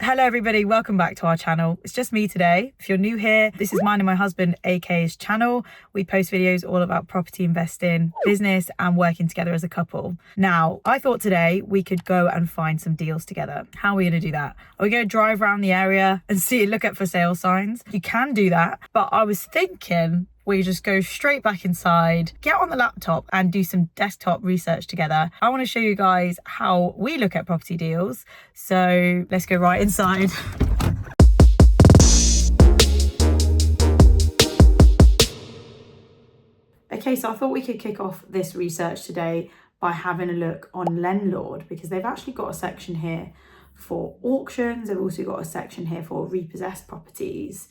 Hello everybody, welcome back to our channel. It's just me today. If you're new here, this is mine and my husband AK's channel. We post videos all about property investing, business and working together as a couple. Now, I thought today we could go and find some deals together. How are we going to do that? Are we going to drive around the area and look at for sale signs? You can do that, but I was thinking we just go straight back inside, get on the laptop and do some desktop research together. I want to show you guys how we look at property deals. So let's go right inside. Okay, so I thought we could kick off this research today by having a look on Landlord, because they've actually got a section here for auctions. They've also got a section here for repossessed properties.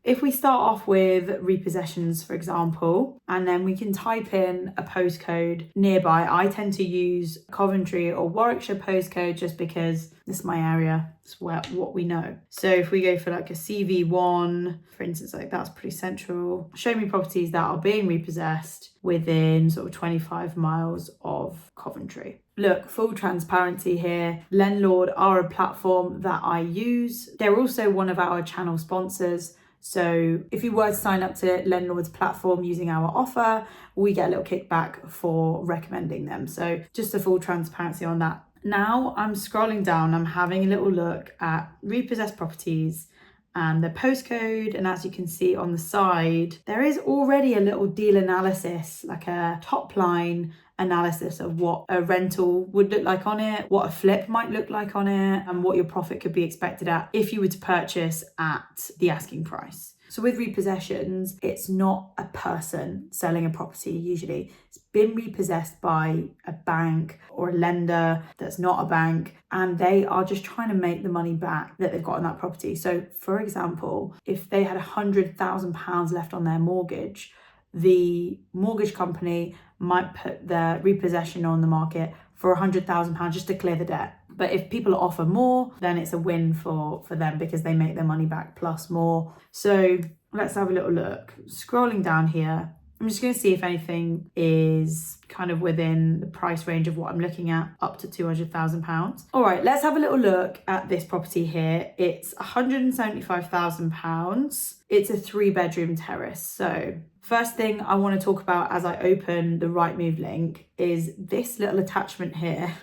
If we start off with repossessions, for example, and then we can type in a postcode nearby. I tend to use Coventry or Warwickshire postcode just because this is my area. It's what we know. So if we go for like a CV1, for instance, like that's pretty central. Show me properties that are being repossessed within sort of 25 miles of Coventry. Look, full transparency here. Landlord are a platform that I use. They're also one of our channel sponsors. So if you were to sign up to Landlord's platform using our offer, we get a little kickback for recommending them. So just a full transparency on that. Now I'm scrolling down, I'm having a little look at repossessed properties and the postcode. And as you can see on the side, there is already a little deal analysis, like a top line analysis of what a rental would look like on it, what a flip might look like on it, and what your profit could be expected at if you were to purchase at the asking price. So with repossessions, it's not a person selling a property usually. It's been repossessed by a bank or a lender that's not a bank, and they are just trying to make the money back that they've got on that property. So for example, if they had £100,000 left on their mortgage, the mortgage company might put their repossession on the market for £100,000 just to clear the debt. But if people offer more, then it's a win for them because they make their money back plus more. So let's have a little look. Scrolling down here, I'm just going to see if anything is kind of within the price range of what I'm looking at, up to £200,000. All right, let's have a little look at this property here. It's £175,000. It's a 3-bedroom terrace. So first thing I want to talk about as I open the Rightmove link is this little attachment here,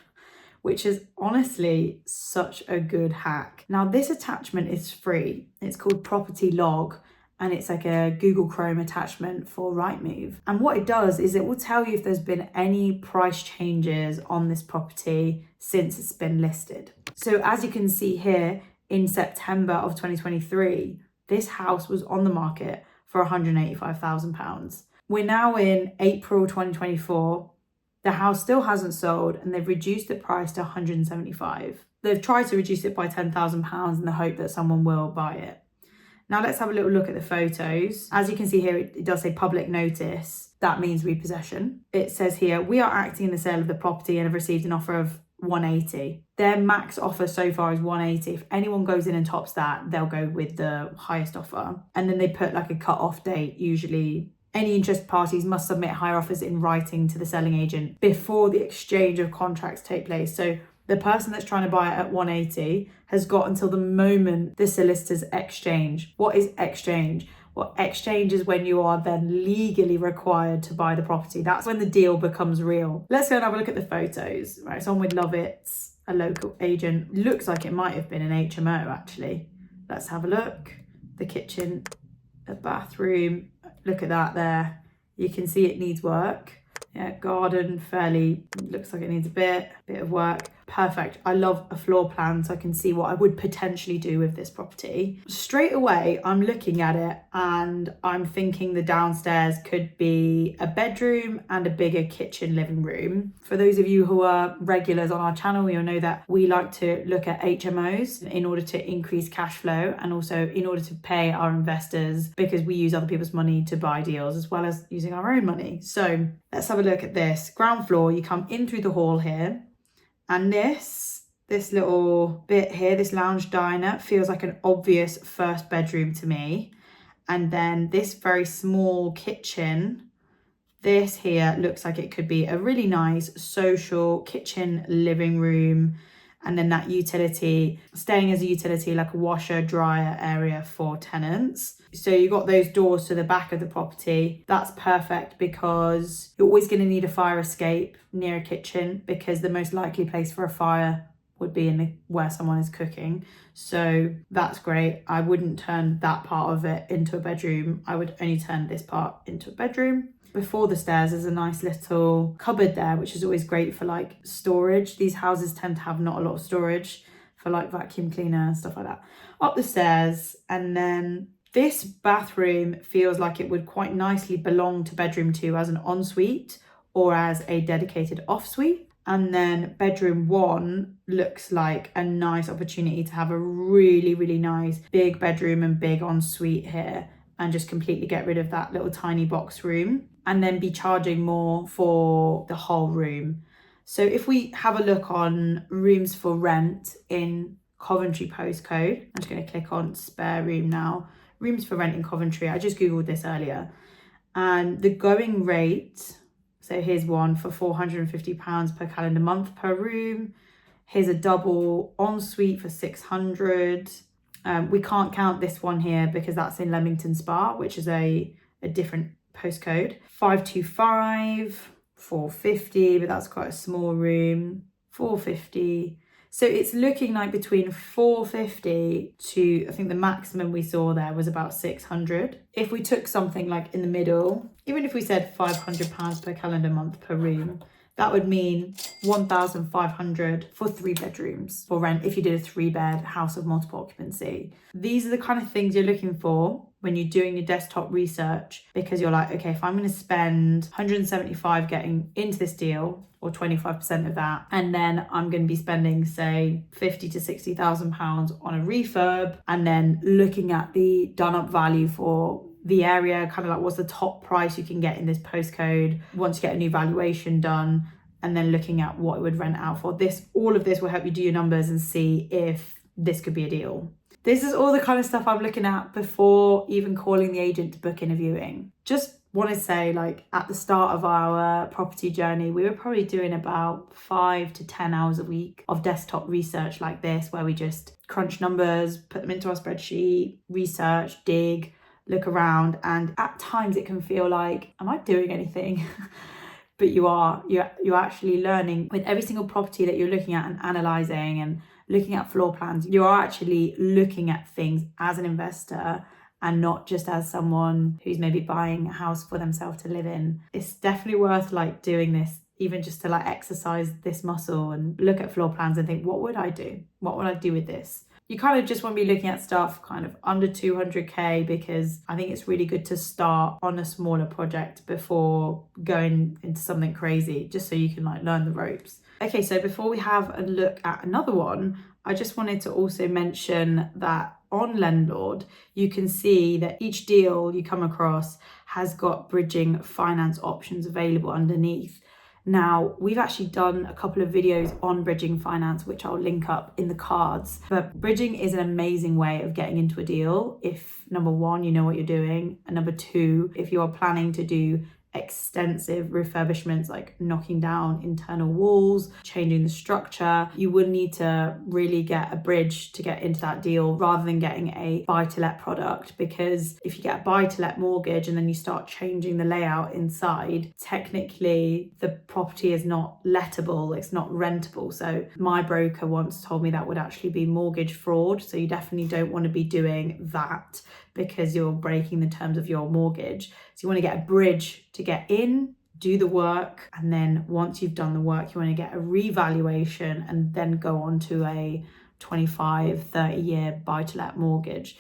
which is honestly such a good hack. Now this attachment is free. It's called Property Log, and it's like a Google Chrome attachment for Rightmove. And what it does is it will tell you if there's been any price changes on this property since it's been listed. So as you can see here, in September of 2023, this house was on the market for £185,000. We're now in April 2024. The house still hasn't sold and they've reduced the price to £175,000. They've tried to reduce it by £10,000 in the hope that someone will buy it. Now let's have a little look at the photos. As you can see here, it does say public notice. That means repossession. It says here, we are acting in the sale of the property and have received an offer of 180. Their max offer so far is 180. If anyone goes in and tops that, they'll go with the highest offer. And then they put like a cut-off date. Usually any interested parties must submit higher offers in writing to the selling agent before the exchange of contracts take place. So the person that's trying to buy it at 180 has got until the moment the solicitors exchange. What is exchange? Well, exchange is when you are then legally required to buy the property. That's when the deal becomes real. Let's go and have a look at the photos. Right, it's on with Lovett's, a local agent. Looks like it might have been an HMO actually. Let's have a look. The kitchen, the bathroom. Look at that there. You can see it needs work. Yeah, garden fairly, looks like it needs a bit of work. Perfect. I love a floor plan so I can see what I would potentially do with this property. Straight away, I'm looking at it and I'm thinking the downstairs could be a bedroom and a bigger kitchen living room. For those of you who are regulars on our channel, you'll know that we like to look at HMOs in order to increase cash flow and also in order to pay our investors, because we use other people's money to buy deals as well as using our own money. So let's have a look at this. Ground floor, you come in through the hall here. And this little bit here, this lounge diner, feels like an obvious first bedroom to me. And then this very small kitchen, this here looks like it could be a really nice social kitchen living room. and then that utility staying as a utility, like a washer dryer area for tenants. So you got those doors to the back of the property. That's perfect because you're always going to need a fire escape near a kitchen, because the most likely place for a fire would be where someone is cooking. So that's great. I wouldn't turn that part of it into a bedroom. I would only turn this part into a bedroom. Before the stairs, there's a nice little cupboard there, which is always great for like storage. These houses tend to have not a lot of storage for like vacuum cleaner and stuff like that. Up the stairs, and then this bathroom feels like it would quite nicely belong to bedroom 2 as an ensuite or as a dedicated off-suite. And then bedroom 1 looks like a nice opportunity to have a really, really nice big bedroom and big ensuite here, and just completely get rid of that little tiny box room and then be charging more for the whole room. So if we have a look on rooms for rent in Coventry postcode, I'm just going to click on spare room now. Rooms for rent in Coventry. I just Googled this earlier. And the going rate, so here's one for £450 per calendar month per room. Here's a double ensuite for 600. We can't count this one here because that's in Leamington Spa, which is a different postcode. 525, 450, but that's quite a small room. 450. So it's looking like between 450 to, I think the maximum we saw there was about 600. If we took something like in the middle, even if we said £500 per calendar month per room, that would mean 1,500 for 3 bedrooms for rent if you did a 3-bed house of multiple occupancy. These are the kind of things you're looking for when you're doing your desktop research, because you're like, okay, if I'm going to spend 175 getting into this deal, or 25% of that, and then I'm going to be spending say 50 to 60,000 pounds on a refurb, and then looking at the done up value for the area, kind of like what's the top price you can get in this postcode once you get a new valuation done, and then looking at what it would rent out for. All of this will help you do your numbers and see if this could be a deal. This is all the kind of stuff I'm looking at before even calling the agent to book in a viewing. Just want to say, like, at the start of our property journey, we were probably doing about 5 to 10 hours a week of desktop research like this, where we just crunch numbers, put them into our spreadsheet, research, dig, look around, and at times it can feel like, am I doing anything? But you're actually learning with every single property that you're looking at and analysing and looking at floor plans. You are actually looking at things as an investor and not just as someone who's maybe buying a house for themselves to live in. It's definitely worth like doing this, even just to like exercise this muscle and look at floor plans and think, what would I do? What would I do with this? You kind of just want to be looking at stuff kind of under 200k, because I think it's really good to start on a smaller project before going into something crazy, just so you can like learn the ropes. Okay, so before we have a look at another one, I just wanted to also mention that on Lendlord, you can see that each deal you come across has got bridging finance options available underneath. Now, we've actually done a couple of videos on bridging finance, which I'll link up in the cards. But bridging is an amazing way of getting into a deal if, number one, you know what you're doing, and number two, if you are planning to do extensive refurbishments like knocking down internal walls, changing the structure, you would need to really get a bridge to get into that deal rather than getting a buy-to-let product. Because if you get a buy-to-let mortgage and then you start changing the layout inside, technically the property is not lettable, it's not rentable. So my broker once told me that would actually be mortgage fraud. So you definitely don't want to be doing that, because you're breaking the terms of your mortgage. So you want to get a bridge to get in, do the work, and then once you've done the work, you want to get a revaluation and then go on to a 25, 30-year buy-to-let mortgage.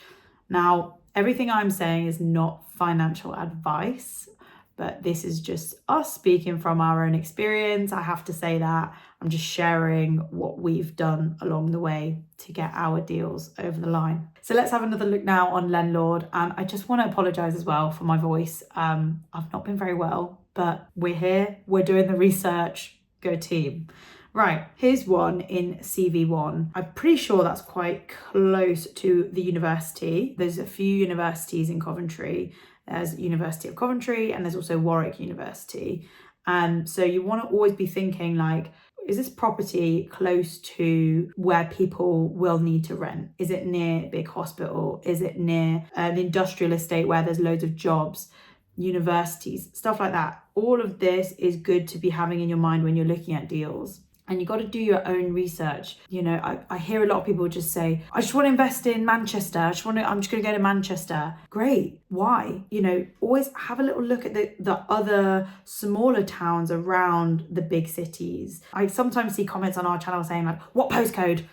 Now, everything I'm saying is not financial advice, but this is just us speaking from our own experience. I have to say that. I'm just sharing what we've done along the way to get our deals over the line. So let's have another look now on Lendlord. And I just want to apologise as well for my voice. I've not been very well, but we're here. We're doing the research. Go team. Right, here's one in CV1. I'm pretty sure that's quite close to the university. There's a few universities in Coventry. There's University of Coventry and there's also Warwick University. And so you want to always be thinking like, is this property close to where people will need to rent? Is it near a big hospital? Is it near an industrial estate where there's loads of jobs, universities, stuff like that? All of this is good to be having in your mind when you're looking at deals. And you got to do your own research. You know, I hear a lot of people just say, I just want to invest in Manchester. I'm just going to go to Manchester. Great. Why? You know, always have a little look at the other smaller towns around the big cities. I sometimes see comments on our channel saying like, what postcode?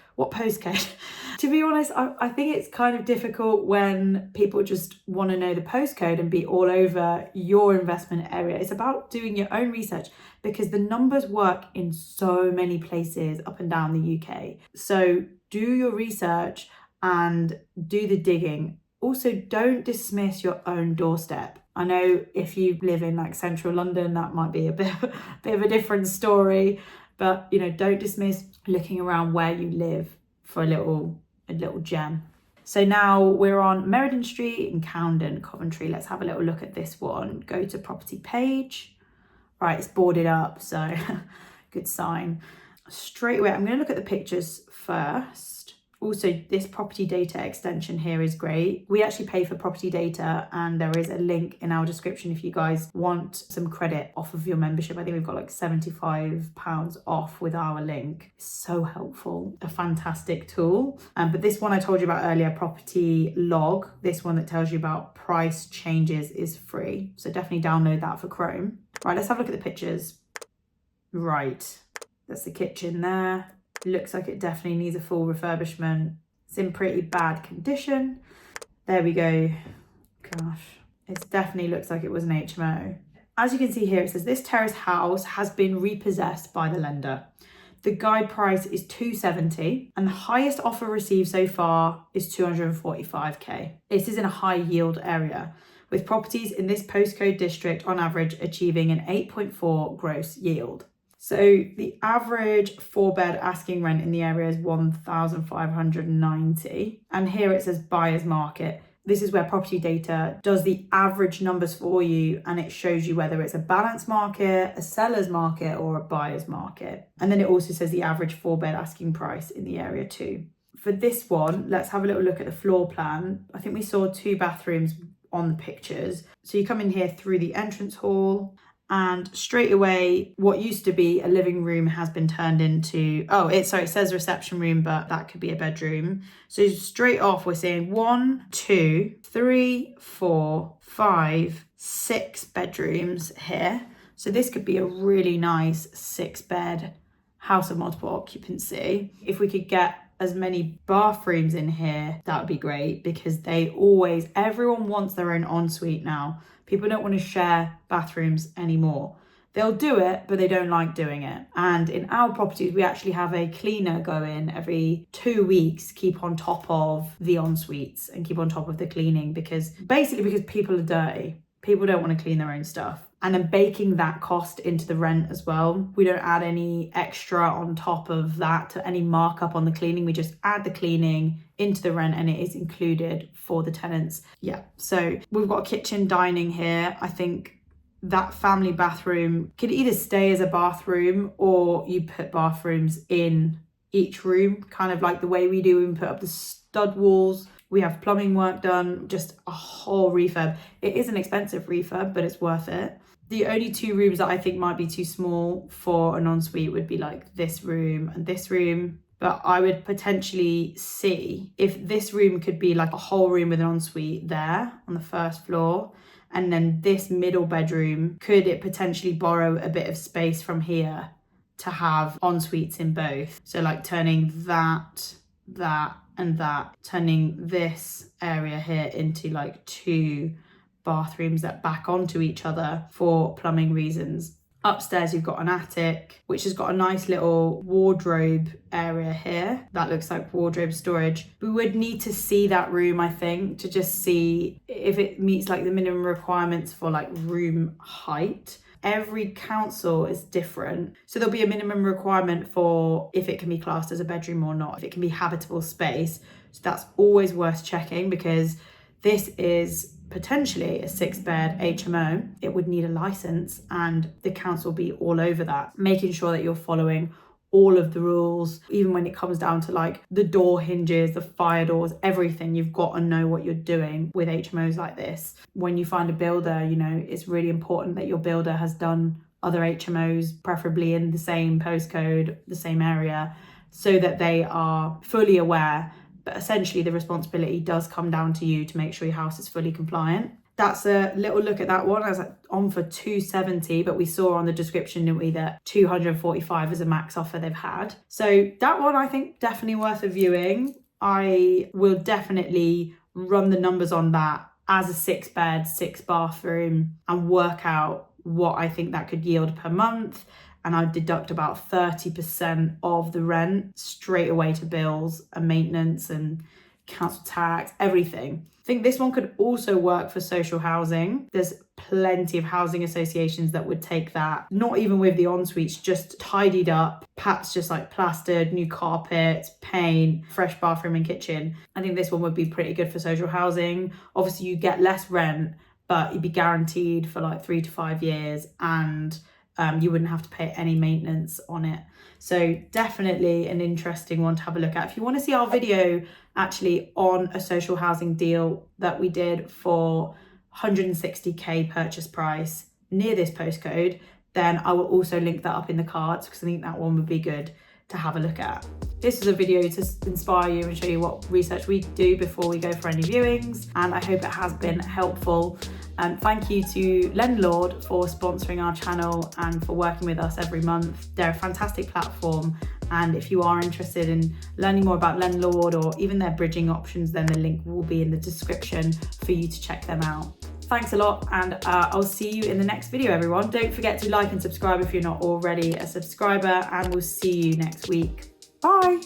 To be honest, I think it's kind of difficult when people just want to know the postcode and be all over your investment area. It's about doing your own research, because the numbers work in so many places up and down the UK. So do your research and do the digging. Also, don't dismiss your own doorstep. I know if you live in like central London, that might be a bit of a different story, but you know, don't dismiss looking around where you live for a little gem. So now we're on Meriden Street in Camden, Coventry. Let's have a little look at this one. Go to property page. Right, it's boarded up, so good sign. Straight away, I'm going to look at the pictures first. Also, this property data extension here is great. We actually pay for property data, and there is a link in our description if you guys want some credit off of your membership. I think we've got like £75 off with our link. It's so helpful, a fantastic tool. But this one I told you about earlier, property log, this one that tells you about price changes, is free. So definitely download that for Chrome. Right, let's have a look at the pictures. Right, that's the kitchen there. Looks like it definitely needs a full refurbishment. It's in pretty bad condition. There we go. Gosh, it definitely looks like it was an HMO. As you can see here, it says this terrace house has been repossessed by the lender. The guide price is $270 and the highest offer received so far is $245k. This is in a high yield area, with properties in this postcode district on average achieving an 8.4 gross yield. So the average 4-bed asking rent in the area is $1,590. And here it says buyer's market. This is where property data does the average numbers for you, and it shows you whether it's a balanced market, a seller's market, or a buyer's market. And then it also says the average 4-bed asking price in the area too. For this one, let's have a little look at the floor plan. I think we saw 2 bathrooms on the pictures. So you come in here through the entrance hall, and straight away what used to be a living room has been turned into, it says reception room, but that could be a bedroom. So straight off we're seeing 1, 2, 3, 4, 5, 6 bedrooms here. So this could be a really nice 6-bed house of multiple occupancy. If we could get as many bathrooms in here, that would be great, because everyone wants their own ensuite now. People don't want to share bathrooms anymore. They'll do it, but they don't like doing it. And in our properties, we actually have a cleaner go in every 2 weeks, keep on top of the ensuites and keep on top of the cleaning, because people are dirty. People don't want to clean their own stuff. And then baking that cost into the rent as well. We don't add any extra on top of that to any markup on the cleaning. We just add the cleaning into the rent and it is included for the tenants. Yeah, so we've got a kitchen dining here. I think that family bathroom could either stay as a bathroom, or you put bathrooms in each room, kind of like the way we do when we put up the stud walls. We have plumbing work done, just a whole refurb. It is an expensive refurb, but it's worth it. The only 2 rooms that I think might be too small for an ensuite would be like this room and this room. But I would potentially see if this room could be like a whole room with an ensuite there on the first floor. And then this middle bedroom, could it potentially borrow a bit of space from here to have ensuites in both? So like turning that, and that, turning this area here into like 2 bathrooms that back onto each other for plumbing reasons. Upstairs you've got an attic which has got a nice little wardrobe area here that looks like wardrobe storage. We would need to see that room, I think, to just see if it meets like the minimum requirements for like room height. Every council is different, so there'll be a minimum requirement for if it can be classed as a bedroom or not, if it can be habitable space. So that's always worth checking, because this is potentially a 6-bed HMO. It would need a license, and the council will be all over that, making sure that you're following all of the rules, even when it comes down to like the door hinges, the fire doors, everything. You've got to know what you're doing with HMOs like this. When you find a builder, you know, it's really important that your builder has done other HMOs, preferably in the same postcode, the same area, so that they are fully aware. But essentially the responsibility does come down to you to make sure your house is fully compliant. That's a little look at that one. I was on for 270, but we saw on the description, didn't we, that 245 is a max offer they've had. So that one I think definitely worth a viewing. I will definitely run the numbers on that as a 6-bed, 6-bathroom and work out what I think that could yield per month. And I'd deduct about 30% of the rent straight away to bills and maintenance and council tax, everything. I think this one could also work for social housing. There's plenty of housing associations that would take that, not even with the ensuites, just tidied up, perhaps just like plastered, new carpets, paint, fresh bathroom and kitchen. I think this one would be pretty good for social housing. Obviously you get less rent, but you'd be guaranteed for like 3 to 5 years, and you wouldn't have to pay any maintenance on it. So definitely an interesting one to have a look at. If you want to see our video actually on a social housing deal that we did for 160k purchase price near this postcode, then I will also link that up in the cards, because I think that one would be good to have a look at. This is a video to inspire you and show you what research we do before we go for any viewings, and I hope it has been helpful. Thank you to Landlord for sponsoring our channel and for working with us every month. They're a fantastic platform, and if you are interested in learning more about Landlord or even their bridging options, then the link will be in the description for you to check them out. Thanks a lot, and I'll see you in the next video, everyone. Don't forget to like and subscribe if you're not already a subscriber, and we'll see you next week. Bye.